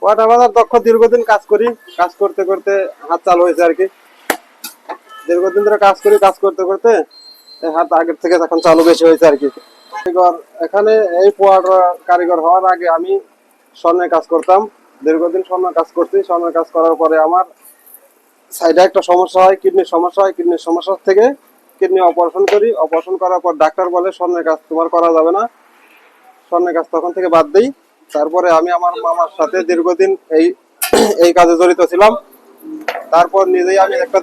Water বাজার দক্ষ দীর্ঘদিন কাজ করি, কাজ করতে করতে হাত চালু হয়েছে আর কি। দীর্ঘদিন ধরে কাজ করি, কাজ করতে করতে হাত আগের থেকে এখন চালু বেশি হয়েছে আর কি। কারিগর এখানে এই পোয়াটার কারিগর হওয়ার আগে আমি স্বর্ণের কাজ করতাম। দীর্ঘদিন স্বর্ণের কাজ করছি। স্বর্ণের কাজ করার পরে আমার সাইডে একটা সমস্যা হয়, কিডনির সমস্যা হয়। কিডনির সমস্যা থেকে কিডনি অপারেশন করি। অপারেশন করার পর ডাক্তার বলে স্বর্ণের কাজ তোমার করা যাবে না। স্বর্ণের কাজ তখন থেকে বাদ দিই। তারপরে আমি আমার মামার সাথে দীর্ঘদিন এই এই কাজে জড়িত ছিলাম। তারপর নিজেই আমি একটা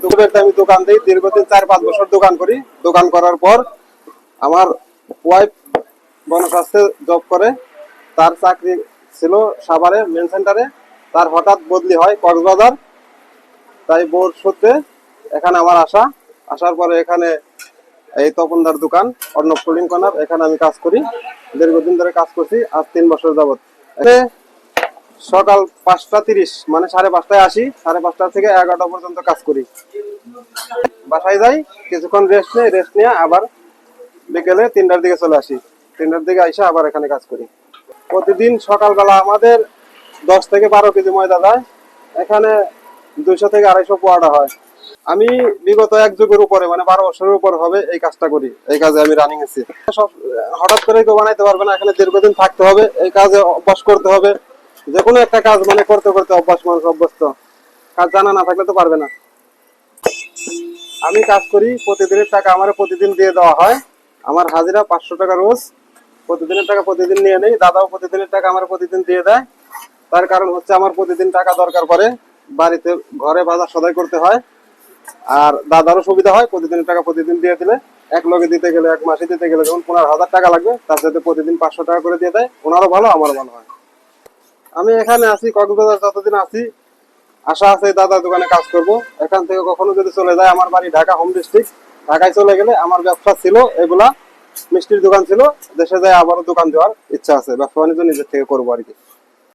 দোকান দিই। দীর্ঘদিন 4-5 বছর দোকান করি। দোকান করার পর আমার ওয়াইফ গণস্বাস্থ্যে জব করে। তার চাকরি ছিল সাভারে মেন সেন্টারে। তার হঠাৎ বদলি হয় কক্সবাজার। তাই বোর সূত্রে এখানে আমার আসার পরে এখানে এই তপনদার দোকান অর্ণব টুলিং কর্নার, এখানে আমি কাজ করি। দীর্ঘদিন ধরে কাজ করছি, আজ 3 বছর যাবত। সকাল 5:30 মানে 5:30টায় আসি, 5:30টা থেকে 11টা পর্যন্ত কাজ করি। বাসায় যাই, কিছুক্ষণ রেস্ট নিয়ে আবার বিকেলে 3টার দিকে চলে আসি। 3টার দিকে আইসা আবার এখানে কাজ করি। প্রতিদিন সকালবেলা আমাদের 10 থেকে 12 কেজি ময়দা যায়। এখানে 200 থেকে 250 পোয়াটা হয়। আমি বিগত 1 যুগের উপরে মানে 12 বছরের উপর হবে এই কাজটা করি। এই কাজে আমি রানিং আছি। সব হঠাৎ করে কেউ বানাইতে পারবে না, এখানে দীর্ঘদিন থাকতে হবে, এই কাজে অভ্যাস করতে হবে। যে কোনো একটা কাজ মানে করতে করতে অভ্যাস, মানুষ অভ্যস্ত। কাজ জানা না থাকলে তো পারবে না। আমি কাজ করি, প্রতিদিনের টাকা আমার প্রতিদিন দিয়ে দেওয়া হয়। আমার হাজিরা 500 টাকা রোজ। প্রতিদিনের টাকা প্রতিদিন নিয়ে নেই। দাদাও প্রতিদিনের টাকা আমার প্রতিদিন দিয়ে দেয়। তার কারণ হচ্ছে আমার প্রতিদিন টাকা দরকার পড়ে, বাড়িতে ঘরে বাজার সদাই করতে হয়। আর দাদারও সুবিধা হয়, প্রতিদিনের টাকা প্রতিদিন দিয়ে দিলে এক লগে দিতে গেলে, এক মাসে দিতে গেলে যখন 15,000 টাকা লাগবে, তার সাথে প্রতিদিন 500 টাকা করে দিয়ে দেয়। ওনারও ভালো, আমারও ভালো হয়। আমি এখানে আছি কক্সবাজার, যতদিন আছি আশা আছে দাদার দোকানে কাজ করব। এখান থেকে কখনো যদি চলে যায়, আমার বাড়ি ঢাকা হোম ডিস্ট্রিক্ট, ঢাকায় চলে গেলে আমার ব্যবসা ছিল এগুলা, মিষ্টির দোকান ছিল। দেশে যায় আবারও দোকান দেওয়ার ইচ্ছা আছে, ব্যবসা বাণিজ্য নিজের থেকে করবো আর কি।